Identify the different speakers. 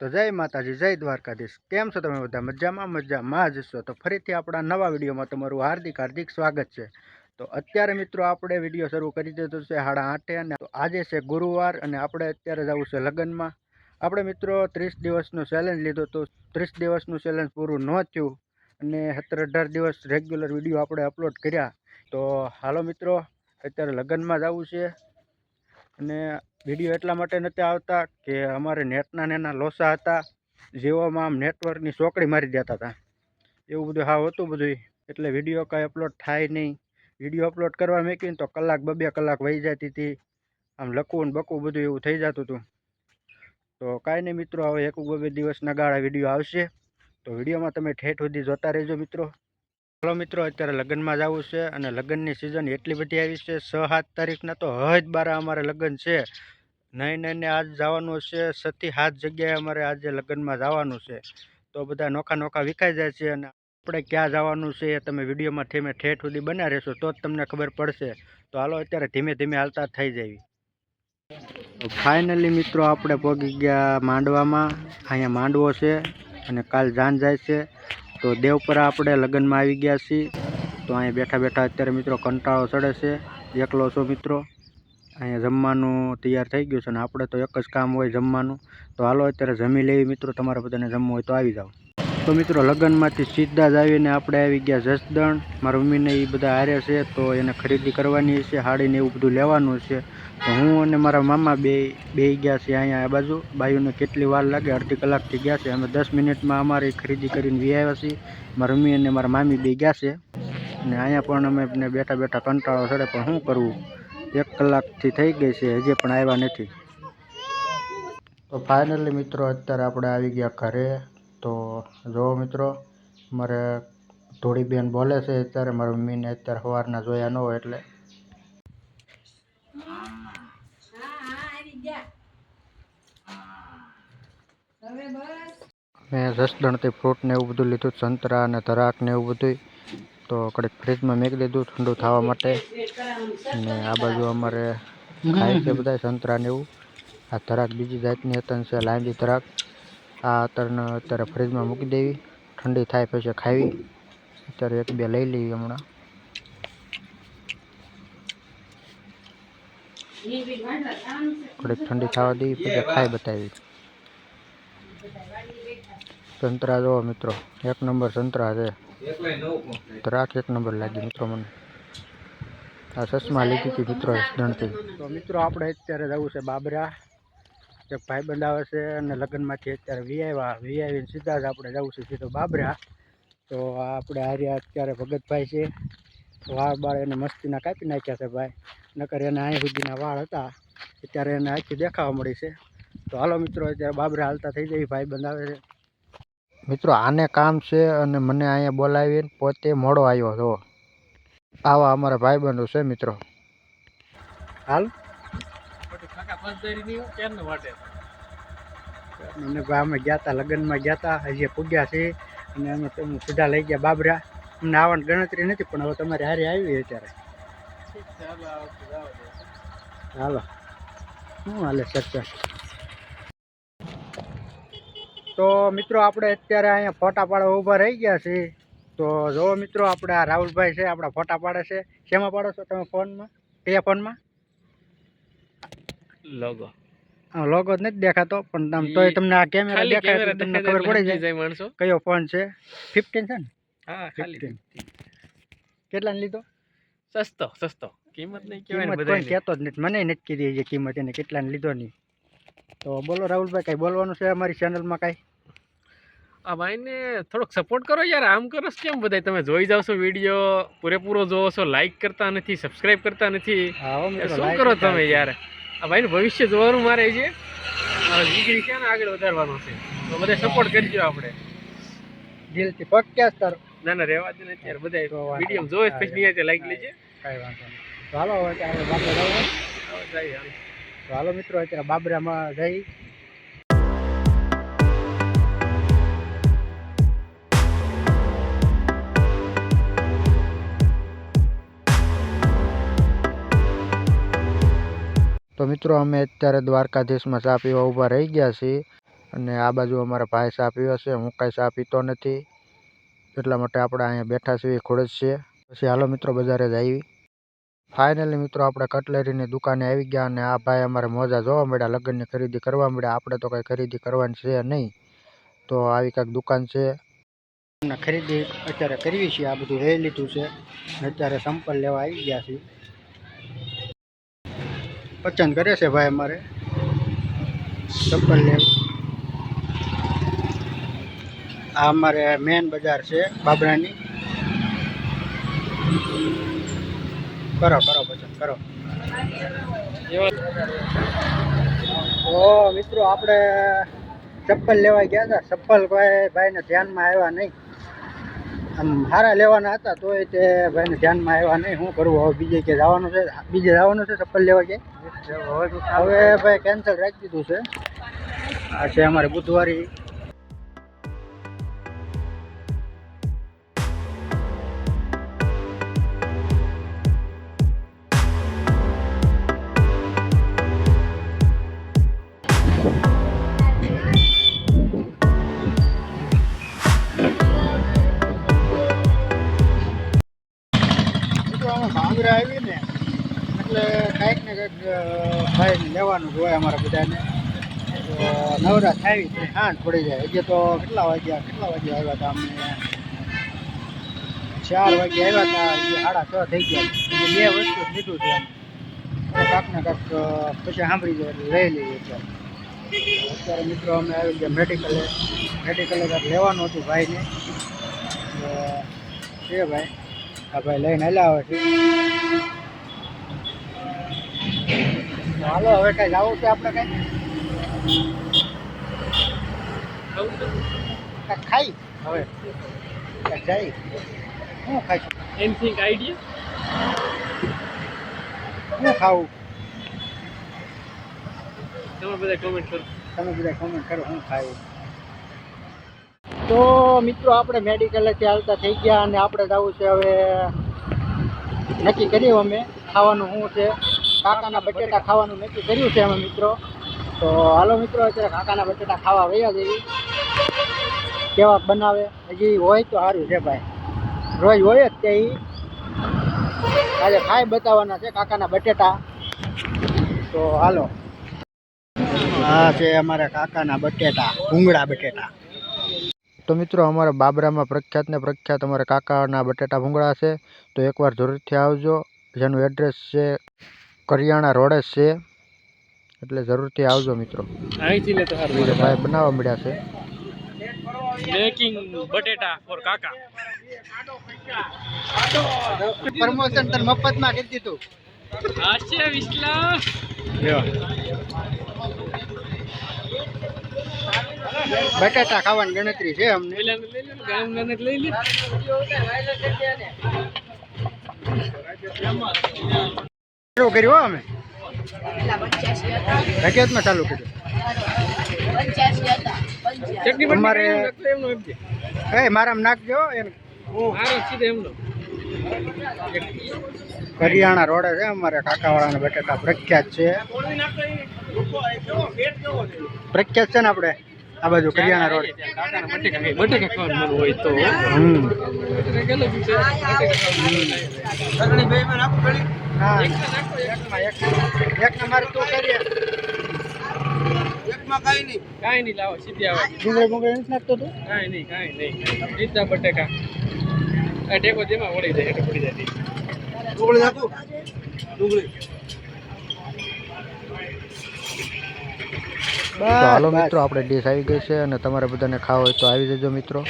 Speaker 1: તો જય માતાજી, જય દ્વારકાધીશ. કેમ છો તમે બધા? મજામાં જ છો. તો ફરીથી આપણા નવા વિડીયોમાં તમારું હાર્દિક હાર્દિક સ્વાગત છે. તો અત્યારે મિત્રો આપણે વિડીયો શરૂ કરી દીધો છે 8:30 અને તો આજે છે ગુરુવાર અને આપણે અત્યારે જવું છે લગ્નમાં. આપણે મિત્રો 30 દિવસનું ચેલેન્જ લીધો તો 30 દિવસનું ચેલેન્જ પૂરું ન થયું અને 17-18 દિવસ રેગ્યુલર વિડીયો આપણે અપલોડ કર્યા. તો હાલો મિત્રો, અત્યારે લગ્નમાં જવું છે અને વિડીયો એટલા માટે નથી આવતા કે અમારે નેટના નેના લોસા હતા. જીઓમાં આમ નેટવર્કની ચોકડી મારી દેતા હતા, એવું બધું હાવ હતું બધું, એટલે વિડીયો કાંઈ અપલોડ થાય નહીં. વિડીયો અપલોડ કરવા મૂકીને તો કલાક 2-2 કલાક વહી જતી હતી, આમ લખવું ને બકવું બધું એવું થઈ જતું હતું. તો કાંઈ નહીં મિત્રો, હવે 1-2 દિવસના ગાળા વિડીયો આવશે, તો વિડીયોમાં તમે ઠેઠ સુધી જોતા રહેજો મિત્રો. ચાલો મિત્રો, અત્યારે લગ્નમાં જવું છે અને લગ્નની સિઝન એટલી બધી આવી છે. 6-7 તારીખના તો હજ બારા અમારે લગ્ન છે. નહીં આજ જવાનું છે 6-7 જગ્યાએ અમારે આજે લગ્નમાં જવાનું છે. તો બધા નોખા નોખા વિખાઈ જાય છે અને આપણે ક્યાં જવાનું છે એ તમે વિડીયોમાં ઠેઠ સુધી બન્યા રહેશો તો જ તમને ખબર પડશે. તો હાલો અત્યારે ધીમે ધીમે હાલતા થઈ જાય. ફાઇનલી મિત્રો આપણે પહોંચી ગયા માંડવામાં. અહીંયા માંડવો છે અને કાલ જાન જાય છે. તો દેવપરા આપણે લગ્નમાં આવી ગયા છીએ. તો અહીંયા બેઠા બેઠા અત્યારે મિત્રો કંટાળો ચડે છે. એકલો છો મિત્રો. અહીંયા જમવાનું તૈયાર થઈ ગયું છે અને આપણે તો એક જ કામ હોય જમવાનું. તો હાલો અત્યારે જમી લેવી મિત્રો. તમારે બધાને જમવું હોય તો આવી જાઓ. તો મિત્રો લગ્નમાંથી સીધા જ આવીને આપણે આવી ગયા જસદણ. મારા મમ્મીને એ બધા હારે છે તો એને ખરીદી કરવાની છે, સાડીને એવું બધું લેવાનું છે. તો હું અને મારા મામા બે ગયા છે અહીંયા આ બાજુ. બાયુને કેટલી વાર લાગે, અડધી કલાકથી ગયા છે. અમે 10 મિનિટમાં અમારી ખરીદી કરીને વી આવ્યા છીએ. મારા મમ્મી અને મારા મામી બે ગયા છે અને અહીંયા પણ અમે બેઠા બેઠા કંટાળો ચડે, પણ શું કરવું, 1 કલાકથી થઈ ગઈ છે, હજી પણ આવ્યા નથી. તો ફાઇનલી મિત્રો અત્યારે આપણે આવી ગયા ઘરે. તો જો મિત્રો, મારે થોડી બેન બોલે છે અત્યારે. મારા મમ્મીને અત્યારે સવારના જોયા ન હોય એટલે. મેં જસદણથી ફ્રૂટ ને એવું બધું લીધું, સંતરા અને ધરાક ને એવું બધું. તો કડીક ફ્રીજમાં મેકી દીધું ઠંડુ થવા માટે. અને આ બાજુ અમારે ખાય છે બધા સંતરા ને એવું. આ ધરાક બીજી જાતની હતી છે, લાંબી ધરાક. આ અત્યારે ફ્રીજમાં મૂકી દેવી, ઠંડી થાય પછી ખાવી. અત્યારે 1-2 લઈ લેવી હમણાં. થોડીક ઠંડી થવા દેવી પછી ખાઈ બતાવી. સંતરા જો મિત્રો, 1 નંબર સંતરા છે. ધરાક 1 નંબર લાગી મિત્રો મને. આ ચશ્મા લીધી હતી મિત્રો જસદણથી. તો મિત્રો આપણે અત્યારે જવું છે બાબરા. એક ભાઈબંધ આવે છે અને લગ્નમાંથી અત્યારે વી આવીને સીધા જ આપણે જવું છે સીધો બાબરા. તો આપણે હાર્યા અત્યારે ભગતભાઈ છે. વાળ એને મસ્તીના કાપી નાખ્યા છે ભાઈ, નકર એને અહીં સુધીના વાળ હતા, અત્યારે એને આખી દેખાવા મળી છે. તો હાલો મિત્રો અત્યારે બાબરા હાલતા થઈ જાય. ભાઈબંધ આવે છે મિત્રો, આને કામ છે અને મને અહીંયા બોલાવીને પોતે મોડો આવ્યો હતો. આવા અમારા ભાઈબંધો છે મિત્રો. હાલ અને અમે ગયા હતા લગ્નમાં, ગયા હતા, હજી પૂગ્યા છે અને અમે તમે સીધા લઈ ગયા બાબરા. અમને આવવાની ગણતરી નથી પણ હવે તમારે હારે આવી અત્યારે. હાલો શું હાલે ચર્ચા. તો મિત્રો આપણે અત્યારે અહીંયા ફોટા પાડવા ઊભા રહી ગયા છીએ. તો જો મિત્રો, આપણે આ રાહુલભાઈ છે, આપણા ફોટા પાડે છે. શેમાં પાડો છો તમે? ફોનમાં? કયા ફોનમાં? લોગો જ નથી દેખાતો પણ તોય તમને આ કેમેરા દેખાય તો તમને ખબર પડી જાય કયો ફોન છે. 15 છે ને? હા 15. કેટલાનો લીધો? સસ્તો. કિંમત નહીં કહેવાય, કોઈ કહેતો જ નથી, મને નથી કીધી જે કિંમત એને કેટલાનો લીધો નહીં. તો બોલો રાહુલભાઈ, કઈ બોલવાનું છે અમારી ચેનલમાં કઈ?
Speaker 2: આ ભાઈને થોડોક સપોર્ટ કરો યાર. આમ કરો કેમ બધા? તમે જોઈ જાવ છો વિડીયો, પૂરેપૂરો જોવો છો, લાઈક કરતા નથી, સબસ્ક્રાઇબ કરતા નથી. શું કરો તમે યાર? આ ભાઈનું ભવિષ્ય જોવાનું મારે છે. દીકરી છે ને આગળ વધારવાનો છે, તો બધા સપોર્ટ કરજો. આપણે
Speaker 1: દિલથી પગ ક્યાં તારો?
Speaker 2: ના રહેવા દે ને અત્યારે, બધા વિડીયો જોવે પછી નિયતે લાઈક લેજે.
Speaker 1: કઈ વાંધો નહીં. તો હાલો અત્યારે બાબરા જવું. તો હાલો મિત્રો અત્યારે બાબરામાં જઈ. તો મિત્રો અમે અત્યારે દ્વારકાધીશમાં ચા પીવા ઊભા રહી ગયા છીએ. અને આ બાજુ અમારા ભાઈ ચા પીવે છે, હું કાંઈ ચા પીતો નથી, એટલા માટે આપણે અહીંયા બેઠા છીએ ખોડજ છે. પછી હાલો મિત્રો બજારે જ આવી. ફાઇનલી મિત્રો આપણે કટલેરીની દુકાને આવી ગયા અને આ ભાઈ અમારે મોજા જોવા મળ્યા, લગ્નની ખરીદી કરવા મળ્યા. આપણે તો કંઈ ખરીદી કરવાની છે નહીં, તો આવી કાંઈક દુકાન છે. ખરીદી અત્યારે કરવી છે, આ બધું લઈ લીધું છે, અત્યારે સંપલ લેવા આવી ગયા છીએ. પસંદ કરે છે ભાઈ અમારે ચપ્પલ લેવું. આ અમારે મેન બજાર છે બાબરાની. કરો કરો પસંદ કરો. તો મિત્રો આપણે ચપ્પલ લેવા ગયા હતા, ચપ્પલ ભાઈને ધ્યાનમાં આવ્યા નહીં. આમ સારા લેવાના હતા તોય તે ભાઈને ધ્યાનમાં આવ્યા નહીં. શું કરવું હવે, બીજે કે જવાનું છે, બીજે જવાનું છે ચપ્પલ લેવા કે હવે ભાઈ કેન્સલ રાખી દીધું છે. આ છે અમારે બુધવારી. ભાંગરા આવી ને એટલે કંઈક ને કંઈક ભાઈ લેવાનું હોય અમારા બધાને. તો નવરા થાવી સાંજ પડી જાય. હજી તો કેટલા વાગ્યા આવ્યા હતા અમે? 4 વાગે આવ્યા હતા, 6:30 થઈ ગયા. બે વસ્તુ લીધું છે કાંક ને કાંક પછી સાંભળી જાય એટલે લઈ લઈએ. અત્યારે મિત્રો અમે આવી ગયા મેડિકલે કાંઈક લેવાનું હતું ભાઈને. છે ભાઈ, આ ભાઈ લઈને હલ્યા આવે છે. હાલો હવે કઈ જવું છે આપણે? કઈ ખાઈ હવે જાય શું ખાઈશું?
Speaker 2: એનીથિંગ આઈડિયા
Speaker 1: શું ખાવું?
Speaker 2: તમે બધા કોમેન્ટ કરો
Speaker 1: શું ખાવું. તો મિત્રો આપણે મેડિકલેથી આવતા થઈ ગયા અને આપણે જવું છે હવે. નક્કી કર્યું અમે ખાવાનું શું છે, કાકાના બટેટા ખાવાનું નક્કી કર્યું છે અમે મિત્રો. તો હાલો મિત્રો અત્યારે કાકાના બટેટા ખાવા વયા જઈએ. કેવા બનાવે, હજી હોય તો સારું છે ભાઈ, રોજ હોય જ તે. આજે ખાઈ બતાવવાના છે કાકાના બટેટા. તો હાલો, આ છે અમારા કાકાના બટેટા, ભૂંગળા બટેટા. તો મિત્રો અમારા બાબરામાં પ્રખ્યાત અમારા કાકાના બટેટા ભૂંગળા છે. તો એકવાર જરૂરથી આવજો. જેનું એડ્રેસ છે કરિયાણા રોડ જ છે, એટલે જરૂરથી આવજો મિત્રો.
Speaker 2: અહીંથી લે તો સારું.
Speaker 1: ભાઈ બનાવવા મળ્યા છે
Speaker 2: મેકિંગ બટેટા ફોર કાકા.
Speaker 1: પ્રમોશન તને મફતમાં કરી દીધું.
Speaker 2: આશે વિસલા
Speaker 1: બટાટા ખાવાની ગણતરી છે અમને.
Speaker 2: લઈ લે.
Speaker 1: ચાલુ કર્યું અમે રકેતમાં ચાલુ કર્યું. અમારે મારામાં નાખજો. કરિયાણા રોડે છે અમારે કાકાવાળાના બટાટા પ્રખ્યાત છે. પ્રખ્યાત છે ને આપણે આ બાજુ કરિયાણા રોડ.
Speaker 2: બટેકા ખાવાનું હોય તો કાંઈ નહીં લાવો સીધી આવે.
Speaker 1: ડુંગળી નથી નાખતો તું?
Speaker 2: કાંઈ નહીં સીધા બટેકા આ ટેકો જેમાં વળી જાય એટલે પડી જાય.
Speaker 1: ડુંગળી નાખું. તો હાલો મિત્રો આપણે ડીશ આવી ગઈ છે અને તમારે બધાને ખાવ હોય તો આવી જજો મિત્રો.